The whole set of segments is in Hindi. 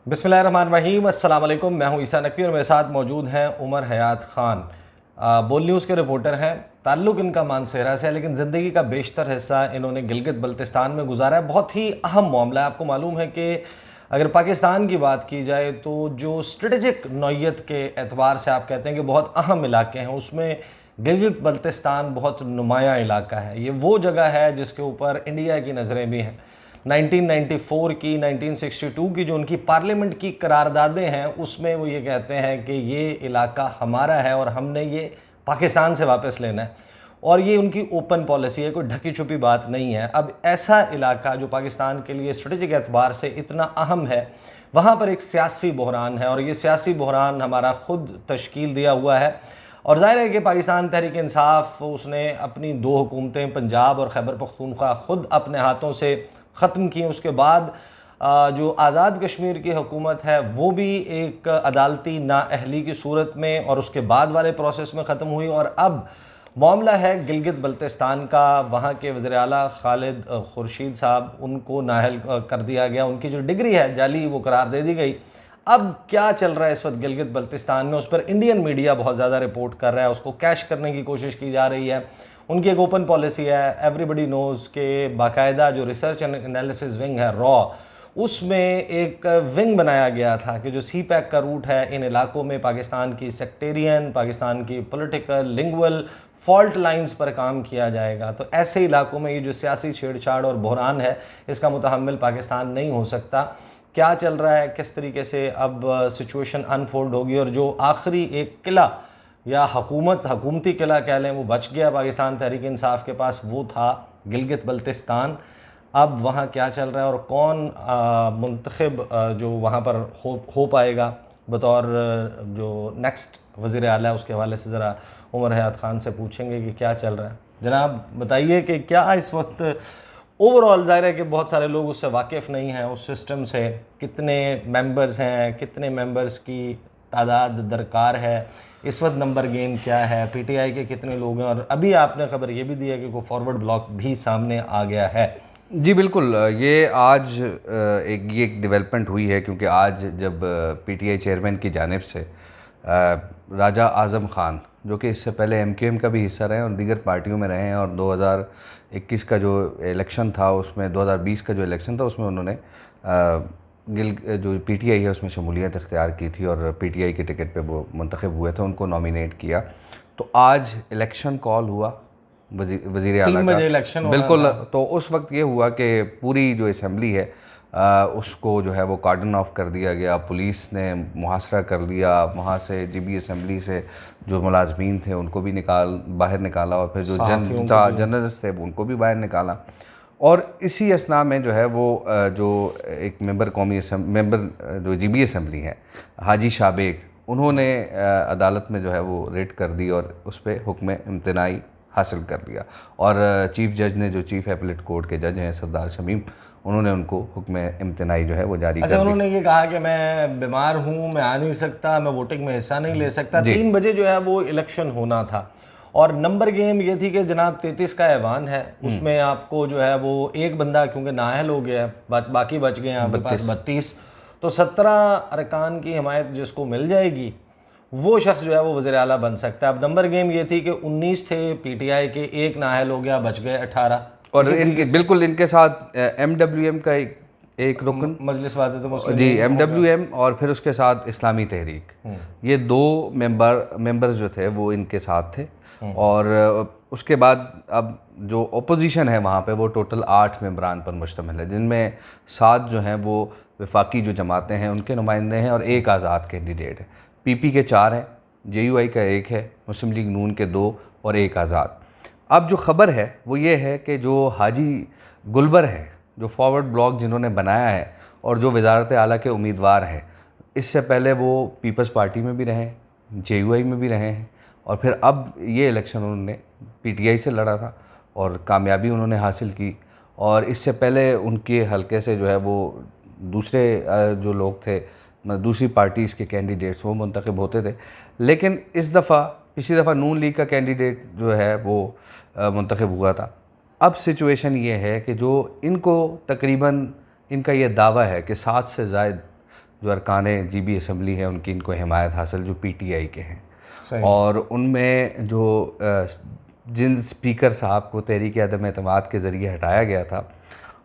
बिस्मिल्लाहिर्रहमानिर्रहीम, अस्सलाम वालेकुम। मैं हूं ईसा नकवी और मेरे साथ मौजूद हैं उमर हयात ख़ान। बोल न्यूज़ के रिपोर्टर हैं। ताल्लुक़ इनका मानसेरा से है, लेकिन ज़िंदगी का बेशतर हिस्सा इन्होंने गिलगित बल्तिस्तान में गुजारा है। बहुत ही अहम मामला है। आपको मालूम है कि अगर पाकिस्तान की बात की जाए तो जो स्ट्रेटजिक नौइयत के एतबार से आप कहते हैं कि बहुत अहम इलाके हैं, उसमें गिलगित बल्तिस्तान बहुत नुमाया इलाका है। ये वो जगह है जिसके ऊपर इंडिया की नज़रें भी हैं। 1994 की, 1962 की जो उनकी पार्लियामेंट की करारदादें हैं, उसमें वो ये कहते हैं कि ये इलाका हमारा है और हमने ये पाकिस्तान से वापस लेना है। और ये उनकी ओपन पॉलिसी है, कोई ढकी छुपी बात नहीं है। अब ऐसा इलाका जो पाकिस्तान के लिए स्ट्रेटेजिक एतबार से इतना अहम है, वहाँ पर एक सियासी बहरान है और ये सियासी बहरान हमारा खुद तश्कील दिया हुआ है। और ज़ाहिर है कि पाकिस्तान तहरीक इंसाफ उसने अपनी दो हुकूमतें पंजाब और खैबर पख्तूनख्वा ख़ुद अपने हाथों से ख़त्म की। उसके बाद जो आज़ाद कश्मीर की हुकूमत है वो भी एक अदालती नाअहली की सूरत में और उसके बाद वाले प्रोसेस में ख़त्म हुई। और अब मामला है गिलगित बल्तिस्तान का। वहाँ के वज़ीर आला खालिद खुर्शीद साहब, उनको नाअहल कर दिया गया। उनकी जो डिग्री है जाली, वो करार दे दी गई। अब क्या चल रहा है इस वक्त गिलगित बल्तिस्तान में, उस पर इंडियन मीडिया बहुत ज़्यादा रिपोर्ट कर रहा है, उसको कैश करने की कोशिश की जा रही है। उनकी एक ओपन पॉलिसी है, एवरीबडी नोज़ के बाकायदा जो रिसर्च एंड एनालिसिस विंग है रॉ, उसमें एक विंग बनाया गया था कि जो सी पैक का रूट है इन इलाकों में पाकिस्तान की सेक्टेरियन, पाकिस्तान की पॉलिटिकल, लिंगुअल फॉल्ट लाइंस पर काम किया जाएगा। तो ऐसे इलाकों में ये जो सियासी छेड़छाड़ और बहरान है, इसका मुतहम्मिल पाकिस्तान नहीं हो सकता। क्या चल रहा है, किस तरीके से अब सिचुएशन अनफोल्ड होगी, और जो आखिरी एक किला या हुकूमती किला कह लें, वो बच गया पाकिस्तान तहरीक इंसाफ के पास, वो था गिलगित बल्तिस्तान। अब वहाँ क्या चल रहा है और कौन मुंतखब जो वहाँ पर हो पाएगा बतौर जो नेक्स्ट वज़ीर आला है, उसके हवाले से ज़रा उमर हयात ख़ान से पूछेंगे कि क्या चल रहा है। जनाब बताइए कि क्या इस वक्त ओवरऑल, ज़ाहिर है कि बहुत सारे लोग उससे वाकिफ़ नहीं हैं, उस सिस्टम से, कितने मेंबर्स हैं, कितने मेंबर्स की तादाद दरकार है, इस वक्त नंबर गेम क्या है, पीटीआई के कितने लोग हैं, और अभी आपने खबर ये भी दी है कि कोई फॉरवर्ड ब्लॉक भी सामने आ गया है। जी बिल्कुल, ये आज एक डेवलपमेंट हुई है, क्योंकि आज जब पीटीआई चेयरमैन की जानिब से राजा आज़म ख़ान, जो कि इससे पहले एमक्यूएम का भी हिस्सा रहे और दीगर पार्टियों में रहे हैं, और 2021 का जो इलेक्शन था उसमें, 2020 का जो इलेक्शन था उसमें उन्होंने जो पीटीआई है उसमें शमूलियत इख्तियार की थी और पीटीआई के टिकट पे वो मुंतखब हुए थे, उनको नॉमिनेट किया। तो आज इलेक्शन कॉल हुआ वज़ीर आला 3 का, बजे इलेक्शन होना बिल्कुल। था। तो उस वक्त ये हुआ कि पूरी जो असम्बली है उसको जो है वो कार्डन ऑफ कर दिया गया, पुलिस ने मुहासरा कर लिया, वहाँ से जीबी असम्बली से जो मुलाजमीन थे उनको भी बाहर निकाला, और फिर जो जर्नलिस्ट थे उनको भी बाहर निकाला। और इसी असना में जो है वो जो एक मेंबर जो जीबी असम्बली है, हाजी शाबेग, उन्होंने अदालत में जो है वो रेड कर दी और उस पर हुक्म इम्तनाई हासिल कर लिया। और चीफ जज ने, जो चीफ एपलेट कोर्ट के जज हैं सरदार शमीम, उन्होंने उनको हुक्म इम्तनाई जो है वो जारी कर दी। उन्होंने ये कहा कि मैं बीमार हूँ, मैं आ नहीं सकता, मैं वोटिंग में हिस्सा नहीं ले सकता। 3 बजे जो है वो इलेक्शन होना था। और नंबर गेम ये थी कि जनाब 33 का ऐवान है, उसमें आपको जो है वो एक बंदा क्योंकि नाअहल हो गया है, बाकी बच गए हैं आपके पास 32, तो 17 अरकान की हिमायत जिसको मिल जाएगी वो शख्स जो है वो वज़ीर आला बन सकता है। अब नंबर गेम ये थी कि 19 थे पीटीआई के, एक नाअहल हो गया, बच गए 18। और बिल्कुल इनके साथ एमडब्ल्यूएम का एक रुकन, मजलिस वादत मुस्लिमीन जी एमडब्ल्यूएम, और फिर उसके साथ इस्लामी तहरीक, ये दो मेंबर्स जो थे वो इनके साथ थे। और उसके बाद अब जो ओपोजिशन है वहाँ पे वो टोटल 8 मेंबरान पर मुश्तमिल है, जिनमें 7 जो हैं वो वफाकी जो जमातें हैं उनके नुमाइंदे हैं और एक आज़ाद कैंडिडेट है। पीपी के 4 हैं, जेयूआई का 1 है, मुस्लिम लीग नून के 2 और 1 आज़ाद। अब जो ख़बर है वो ये है कि जो हाजी गुलबर है, जो फॉरवर्ड ब्लॉक जिन्होंने बनाया है और जो वज़ारत आला के उम्मीदवार हैं, इससे पहले वो पीपल्स पार्टी में भी रहे हैं, जेयूआई में भी रहे हैं, और फिर अब ये इलेक्शन उन्होंने पीटीआई से लड़ा था और कामयाबी उन्होंने हासिल की। और इससे पहले उनके हलके से जो है वो दूसरे जो लोग थे, दूसरी पार्टीज़ के कैंडिडेट्स, वो मुंतखब होते थे। लेकिन इस दफ़ा, पिछली दफ़ा नून लीग का कैंडिडेट जो है वो मुंतखब हुआ था। अब सिचुएशन ये है कि जो इनको तकरीबन, इनका ये दावा है कि 7 से ज़ायद जो अरकान GB असम्बली है उनकी इनको हिमायत हासिल जो PTI के हैं। सही। और उनमें जो जिन स्पीकर साहब को तहरीक अदम एतमाद के ज़रिए हटाया गया था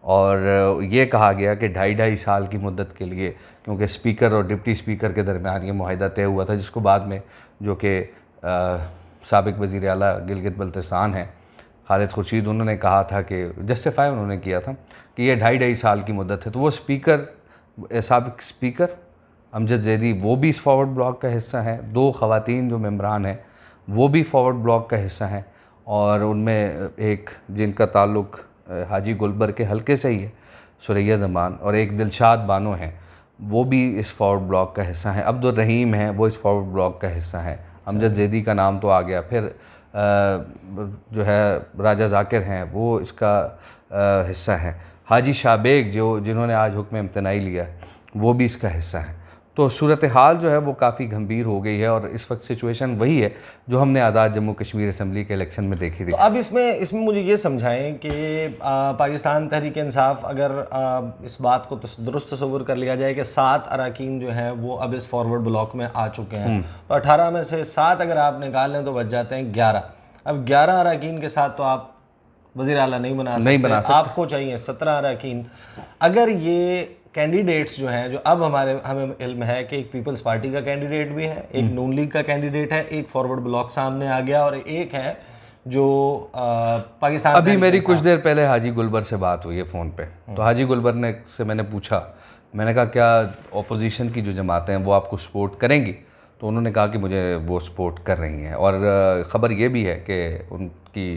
और ये कहा गया कि 2.5 साल की मुद्दत के लिए, क्योंकि स्पीकर और डिप्टी स्पीकर के दरमियान ये मुआहिदा तय हुआ था, जिसको बाद में जो कि साबिक़ वज़ीर आला गिलगित बल्तिस्तान हैं खालिद खुर्शीद, उन्होंने कहा था कि जस्टिफाई उन्होंने किया था कि ये 2.5 साल की मुद्दत है। तो वो स्पीकर, साबिक़ स्पीकर अमजद ज़ैदी, वो भी इस फॉरवर्ड ब्लॉक का हिस्सा हैं। 2 ख़वातीन जो मेंबरान हैं वो भी फॉरवर्ड ब्लॉक का हिस्सा हैं, और उनमें एक जिनका ताल्लुक़ हाजी गुलबर के हलके से ही है, सुरैया ज़मान, और एक दिलशाद बानो हैं, वो भी इस फॉरवर्ड ब्लॉक का हिस्सा हैं। अब्दुल रहीम हैं, वो इस फॉरवर्ड ब्लॉक का हिस्सा हैं। अमजद ज़ैदी का नाम तो आ गया। फिर जो है राजा ज़ाकिर हैं, वो इसका हिस्सा हैं। हाजी शाबेग जिन्होंने आज हुक्म इम्तनाई लिया, वो भी इसका हिस्सा है। तो सूरत हाल जो है वो काफ़ी गंभीर हो गई है, और इस वक्त सिचुएशन वही है जो हमने आज़ाद जम्मू कश्मीर असम्बली के इलेक्शन में देखी थी। तो अब इसमें मुझे ये समझाएं कि पाकिस्तान तहरीक इंसाफ, अगर इस बात को दुरुस्त तस्वुर कर लिया जाए कि 7 अरकान जो हैं वो अब इस फॉरवर्ड ब्लॉक में आ चुके हैं, तो 18 में से 7 अगर आप निकाल लें तो बच जाते हैं 11। अब 11 अरकान के साथ तो आप वज़ीर आला नहीं बना सकते। आपको चाहिए 17 अरकान। अगर ये कैंडिडेट्स जो हैं, जो अब हमें इल्म है कि एक पीपल्स पार्टी का कैंडिडेट भी है, एक नून लीग का कैंडिडेट है, एक फॉरवर्ड ब्लॉक सामने आ गया, और एक है जो पाकिस्तान। अभी मेरी कुछ देर पहले हाजी गुलबर से बात हुई है फ़ोन पे, तो हाजी गुलबर से मैंने पूछा, मैंने कहा क्या अपोजिशन की जो जमातें हैं वो आपको सपोर्ट करेंगी? तो उन्होंने कहा कि मुझे वो सपोर्ट कर रही हैं। और ख़बर ये भी है कि उनकी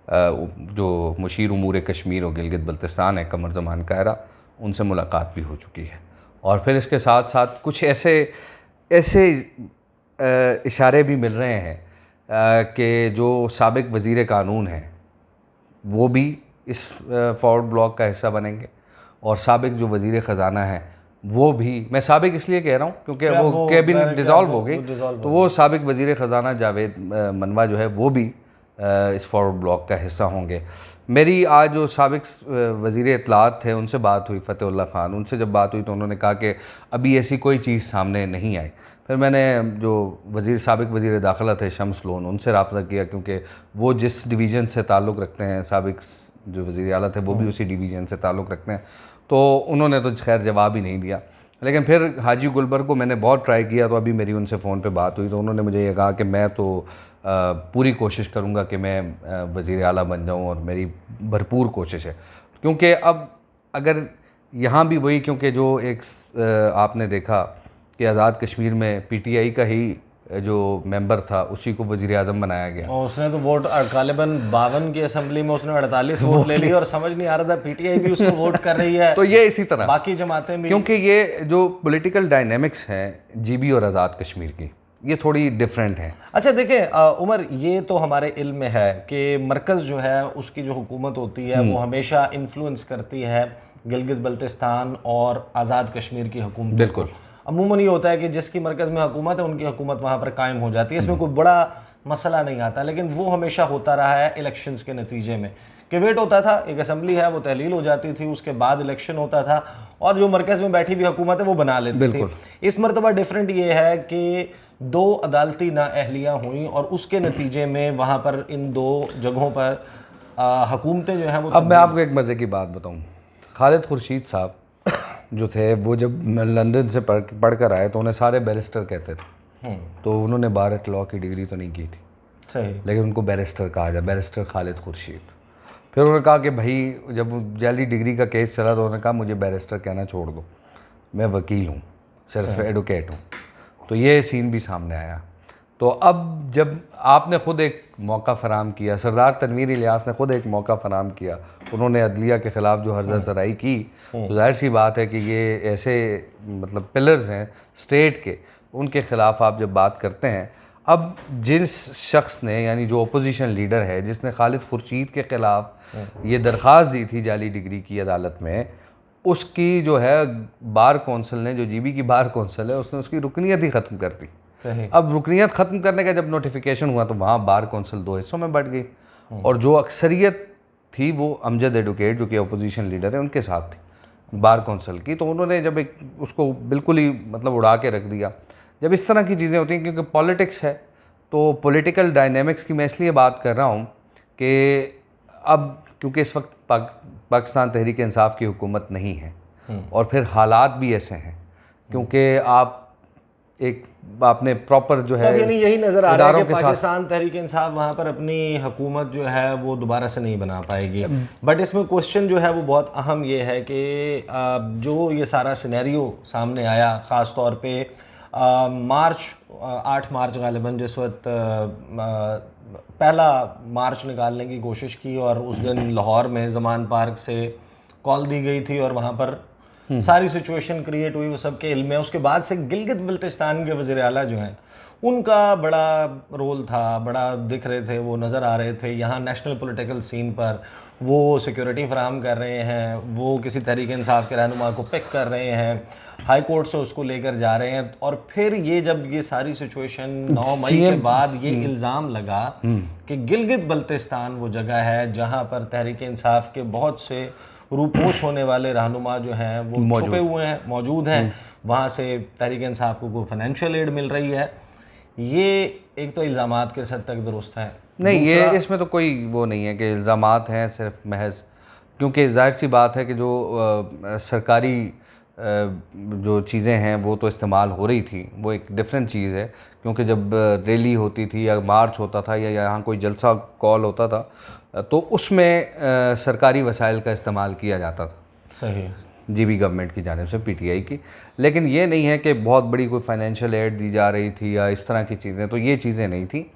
जो मुशीर उमूर कश्मीर और गिलगित बल्तिस्तान है, कमर ज़मान कायरा, उनसे मुलाकात भी हो चुकी है। और फिर इसके साथ साथ कुछ ऐसे इशारे भी मिल रहे हैं कि जो साबिक़ वज़ीर कानून हैं वो भी इस फॉरवर्ड ब्लॉक का हिस्सा बनेंगे, और साबिक़ जो वज़ीर ख़जाना है वो भी, मैं साबिक़ इसलिए कह रहा हूँ क्योंकि वो कैबिनेट डिज़ोल्व हो गई, तो वो साबिक़ वज़ीर ख़जाना जावेद मनवा जो है वो भी इस फॉरवर्ड ब्लॉक का हिस्सा होंगे। मेरी आज जो साबिक़ वज़ीर इत्तलात थे उनसे बात हुई, फ़तेहुल्लाह ख़ान, उनसे जब बात हुई तो उन्होंने कहा कि अभी ऐसी कोई चीज़ सामने नहीं आई। फिर मैंने जो साबिक़ वज़ीर दाखिला थे शम्स लोन, उनसे रब्ता किया, क्योंकि वो जिस डिवीज़न से ताल्लुक़ रखते हैं, साबिक़ जो वज़ीर आला थे वो भी उसी डिवीज़न से ताल्लुक़ रखते हैं, तो उन्होंने तो खैर जवाब ही नहीं दिया। लेकिन फिर हाजी गुलबर को मैंने बहुत ट्राई किया, तो अभी मेरी उनसे फ़ोन पे बात हुई तो उन्होंने मुझे ये कहा कि मैं तो पूरी कोशिश करूँगा कि मैं वज़ीर आला बन जाऊँ, और मेरी भरपूर कोशिश है। क्योंकि अब अगर यहाँ भी वही, क्योंकि जो एक आपने देखा कि आज़ाद कश्मीर में PTI का ही जो मेंबर था उसी को वज़ीर आज़म बनाया गया, और उसने तो वोट गालिबन 52 की असम्बली में उसने 48 वोट ले लिए, और समझ नहीं आ रहा था PTI भी उसको वोट कर रही है, तो ये इसी तरह बाकी जमातें भी, क्योंकि ये जो पॉलिटिकल डायनेमिक्स हैं GB और आज़ाद कश्मीर की, ये थोड़ी डिफरेंट है। अच्छा देखें उमर, ये तो हमारे इल्म में है कि मरकज़ जो है उसकी जो हुकूमत होती है वो हमेशा इन्फ्लुएंस करती है गिलगित बल्तिस्तान और आज़ाद कश्मीर की हुकूमत। बिल्कुल, अमूमन ये होता है कि जिसकी मरकज़ में हुकूमत है उनकी हुकूमत वहाँ पर कायम हो जाती है, इसमें कोई बड़ा मसला नहीं आता। लेकिन वो हमेशा होता रहा है इलेक्शंस के नतीजे में कि वेट होता था, एक असम्बली है वो तहलील हो जाती थी, उसके बाद इलेक्शन होता था, और जो मरकज़ में बैठी हुई हुकूमत है वो बना लेती थी। इस मरतबा डिफरेंट ये है कि 2 अदालती नाअहलियाँ हुई, और उसके नतीजे में वहाँ पर इन 2 जगहों पर हुकूमतें जो हैं वो। अब मैं आपको एक मज़े की बात बताऊँ, खालिद खुर्शीद साहब जो थे वो जब लंदन से पढ़ कर आए तो उन्हें सारे बैरिस्टर कहते थे, तो उन्होंने बार एट लॉ की डिग्री तो नहीं की थी, सही, लेकिन उनको बैरिस्टर कहा जाए, बैरिस्टर खालिद खुर्शीद। फिर उन्होंने कहा कि भाई जब जाली डिग्री का केस चला तो उन्होंने कहा मुझे बैरिस्टर कहना छोड़ दो, मैं वकील हूँ, सिर्फ एडवोकेट हूँ। तो ये सीन भी सामने आया। तो अब जब आपने ख़ुद एक मौका फ़राम किया, सरदार तनवीर इलियास ने ख़ुद एक मौका फ़राम किया, उन्होंने अदलिया के ख़िलाफ़ जो हर्जा सराई की, तो जाहिर सी बात है कि ये ऐसे मतलब पिलर्स हैं स्टेट के, उनके ख़िलाफ़ आप जब बात करते हैं। अब जिस शख्स ने, यानी जो अपोजिशन लीडर है, जिसने खालिद खुर्शीद के ख़िलाफ़ ये दरख्वास्त दी थी जाली डिग्री की अदालत में, उसकी जो है बार कौंसिल ने, जो GB की बार कौंसिल है, उसने उसकी रुकनीत ही ख़त्म कर दी। अब रुकनीत ख़त्म करने का जब नोटिफिकेशन हुआ तो वहाँ बार कौंसिल 2 हिस्सों में बढ़ गई, और जो अक्सरियत थी वो अमजद एडवोकेट जो कि अपोजिशन लीडर है उनके साथ थी। बार कौंसिल की, तो उन्होंने जब एक उसको बिल्कुल ही मतलब उड़ा के रख दिया। जब इस तरह की चीज़ें होती हैं, क्योंकि पॉलिटिक्स है, तो पॉलिटिकल डायनेमिक्स की मैं इसलिए बात कर रहा हूँ कि अब क्योंकि इस वक्त पाकिस्तान तहरीक इंसाफ की हुकूमत नहीं है, और फिर हालात भी ऐसे हैं, क्योंकि आप एक आपने प्रॉपर जो है तब यानी यही नज़र आ रहा है इदारों कि के साथ पाकिस्तान तहरीक इंसाफ वहाँ पर अपनी हुकूमत जो है वो दोबारा से नहीं बना पाएगी। बट इसमें क्वेश्चन जो है वो बहुत अहम ये है कि जो ये सारा सिनेरियो सामने आया, ख़ास तौर पे मार्च 8 मार्च गालिबन, जिस वक्त पहला मार्च निकालने की कोशिश की और उस दिन लाहौर में ज़मान पार्क से कॉल दी गई थी और वहाँ पर सारी सिचुएशन क्रिएट हुई, वो सबके इल्म में। उसके बाद से गिलगित बल्तिस्तान के वज़ीर आला जो हैं उनका बड़ा रोल था, बड़ा दिख रहे थे, वो नज़र आ रहे थे यहाँ नेशनल पॉलिटिकल सीन पर। वो सिक्योरिटी फराहम कर रहे हैं, वो किसी तहरीक इंसाफ के रहनुमा को पिक कर रहे हैं, हाई कोर्ट से उसको लेकर जा रहे हैं। और फिर ये जब ये सारी सिचुएशन 9 मई के बाद ये इल्ज़ाम लगा कि गिलगित बल्तिस्तान वो जगह है जहाँ पर तहरीक इंसाफ के बहुत से रूपोश होने वाले रहनुमा जो हैं वो छुपे हुए हैं, मौजूद हैं, वहाँ से तहरीक इंसाफ को फाइनेंशियल एड मिल रही है। ये एक तो इल्ज़ामात के हद तक दुरुस्त है। नहीं, ये इसमें तो कोई वो नहीं है कि इल्ज़ामात हैं सिर्फ महज, क्योंकि जाहिर सी बात है कि जो सरकारी जो चीज़ें हैं वो तो इस्तेमाल हो रही थी, वो एक डिफरेंट चीज़ है। क्योंकि जब रैली होती थी या मार्च होता था या यहाँ कोई जलसा कॉल होता था, तो उसमें सरकारी वसाइल का इस्तेमाल किया जाता था, सही, जीबी गवर्नमेंट की जानिब से, पीटीआई की। लेकिन ये नहीं है कि बहुत बड़ी कोई फाइनेंशियल एड दी जा रही थी या इस तरह की चीज़ें, तो ये चीज़ें नहीं थी।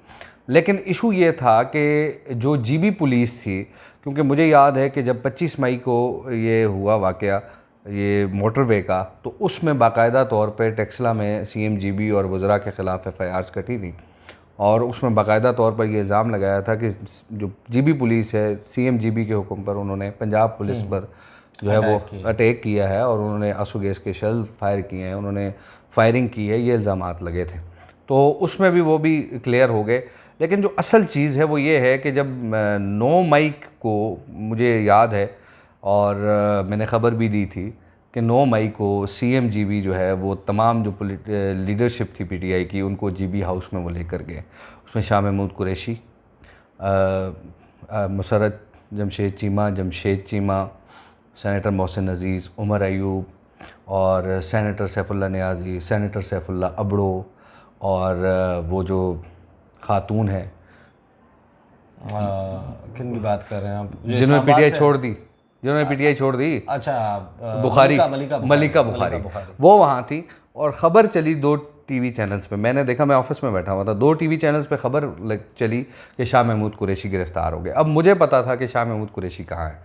लेकिन इशू ये था कि जो जीबी पुलिस थी, क्योंकि मुझे याद है कि जब 25 मई को ये हुआ वाक़या ये मोटरवे का, तो उसमें बाकायदा तौर पे टेक्सला में सीएमजीबी और वज़रा के ख़िलाफ़ एफआईआर्स कटी थी, और उसमें बाकायदा तौर पर ये इल्ज़ाम लगाया था कि जो जीबी पुलिस है, सीएमजीबी के हुक्म पर उन्होंने पंजाब पुलिस पर जो है वो अटैक किया है और उन्होंने आंसू गैस के शेल फायर किए हैं, उन्होंने फायरिंग की है, ये इल्ज़ामात लगे थे। तो उसमें भी वो भी क्लियर हो गए। लेकिन जो असल चीज़ है वो ये है कि जब 9 मई को मुझे याद है, और मैंने ख़बर भी दी थी कि 9 मई को सीएमजीबी जो है वो तमाम जो लीडरशिप थी पीटीआई की, उनको जीबी हाउस में वो लेकर गए। उसमें शाह महमूद कुरैशी, मुसरत जमशेद चीमा, सेनेटर मोहसिन अज़ीज़, उमर अयूब और सेनेटर सैफुल्लाह नियाज़ी, सेनेटर सैफुल्लाह अबड़ो, और वो जो खातून है किन की बात कर रहे हैं आप, जिन्होंने पीटीआई छोड़ दी, अच्छा, बुखारी, मलिका बुखारी, वो वहाँ थी। और ख़बर चली 2 टीवी चैनल्स पे, मैंने देखा, मैं ऑफिस में बैठा हुआ था, 2 टीवी चैनल्स पे ख़बर चली कि शाह महमूद कुरैशी गिरफ़्तार हो गए। अब मुझे पता था कि शाह महमूद कुरैशी कहाँ है।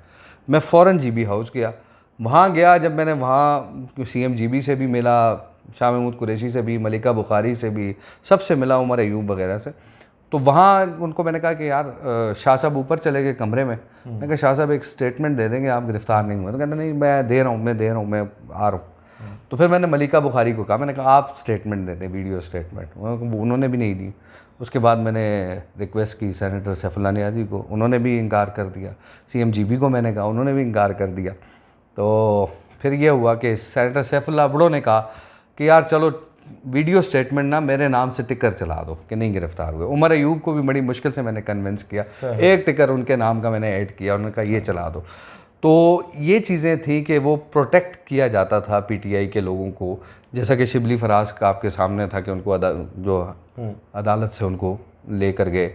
मैं फ़ौरन जीबी हाउस गया, वहाँ गया। जब मैंने वहाँ सीएमजीबी से भी मिला, शाह महमूद कुरैशी से भी, मलिका बुखारी से भी, सबसे मिला, उमर अयूब वगैरह से। तो वहाँ उनको मैंने कहा कि यार शाह साहब ऊपर चले गए कमरे में। मैंने कहा शाह साहब एक स्टेटमेंट दे देंगे, आप गिरफ़्तार नहीं हुए? तो कहते नहीं, मैं दे रहा हूँ, मैं आ रहा हूँ। तो फिर मैंने मलिका बुखारी को कहा, मैंने कहा आप स्टेटमेंट दे दें, वीडियो स्टेटमेंट। उन्होंने भी नहीं दी। उसके बाद मैंने रिक्वेस्ट की सेनेटर सैफुल्लाह नियाज़ी को, उन्होंने भी इनकार कर दिया। सीएमजीबी को मैंने कहा, उन्होंने भी इनकार कर दिया। तो फिर ये हुआ कि सेनेटर सैफुल्लाह अबड़ो ने कहा कि यार चलो वीडियो स्टेटमेंट ना मेरे नाम से टिकर चला दो कि नहीं गिरफ़्तार हुए। उमर अयूब को भी बड़ी मुश्किल से मैंने कन्विंस किया, एक टिकर उनके नाम का मैंने ऐड किया, उन्होंने कहा ये चला दो। तो ये चीज़ें थी कि वो प्रोटेक्ट किया जाता था पीटीआई के लोगों को, जैसा कि शिबली फराज का आपके सामने था कि उनको जो अदालत से उनको लेकर गए।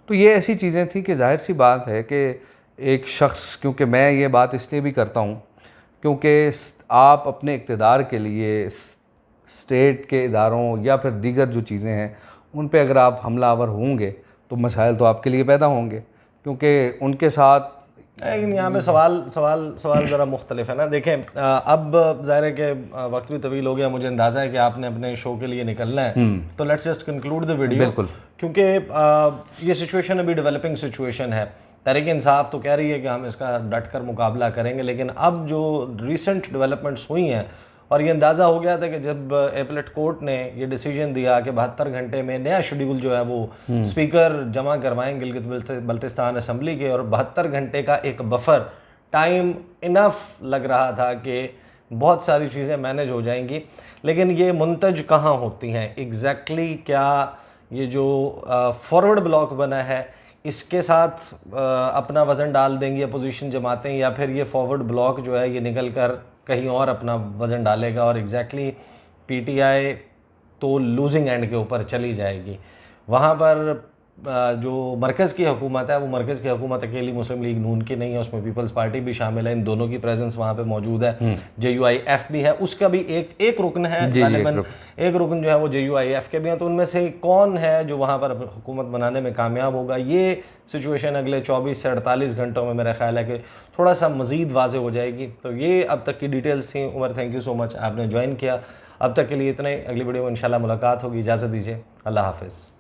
तो ये ऐसी चीज़ें थी कि जाहिर सी बात है कि एक शख्स, क्योंकि मैं ये बात इसलिए भी करता हूँ क्योंकि आप अपने इक़्तिदार के लिए स्टेट के इदारों या फिर दीगर जो चीज़ें हैं उन पे अगर आप हमलावर होंगे तो मसाइल तो आपके लिए पैदा होंगे, क्योंकि उनके साथ। लेकिन यहाँ पे सवाल ज़रा मुख्तलिफ है ना। देखें, अब ज़ाहिर है कि वक्त भी तवील हो गया, मुझे अंदाज़ा है कि आपने अपने शो के लिए निकलना है, तो let's just conclude the video. बिल्कुल, क्योंकि ये सिचुएशन अभी डेवलपिंग सिचुएशन है। तहरीक इंसाफ तो कह रही है कि हम इसका डट कर मुकाबला करेंगे, लेकिन अब जो रिसेंट डेवलपमेंट्स हुई हैं, और ये अंदाज़ा हो गया था कि जब एपलेट कोर्ट ने ये डिसीजन दिया कि 72 घंटे में नया शेड्यूल जो है वो स्पीकर जमा करवाएं गिलगित बल्तिस्तान असम्बली के, और 72 घंटे का एक बफर टाइम इनफ लग रहा था कि बहुत सारी चीज़ें मैनेज हो जाएंगी। लेकिन ये मुंतज कहाँ होती हैं एग्जैक्टली? क्या ये जो फॉरवर्ड ब्लॉक बना है इसके साथ अपना वज़न डाल देंगी अपोजिशन जमातें, या फिर ये फॉरवर्ड ब्लॉक जो है ये निकल कर कहीं और अपना वज़न डालेगा और एग्जैक्टली पीटीआई तो लूजिंग एंड के ऊपर चली जाएगी? वहाँ पर जो मरकज़ की हुकूमत है वो मरकज़ की हुकूमत अकेली मुस्लिम लीग नून की नहीं है, उसमें पीपल्स पार्टी भी शामिल है, इन दोनों की प्रेजेंस वहाँ पे मौजूद है। JUIF भी है, उसका भी एक रुकन है, गालिबन एक रुकन जो है वो JUIF के भी हैं। तो उनमें से कौन है जो वहाँ पर हुकूमत बनाने में कामयाब होगा, ये सिचुएशन अगले 24 से 48 घंटों में मेरा ख्याल है कि थोड़ा सा मज़ीद वाज़ेह हो जाएगी। तो ये अब तक की डिटेल्स थी। Umar, thank you so much, आपने ज्वाइन किया। अब तक के लिए इतना ही, अगली वीडियो में इंशाल्लाह मुलाकात होगी। इजाज़त दीजिए, अल्लाह हाफ़िज़।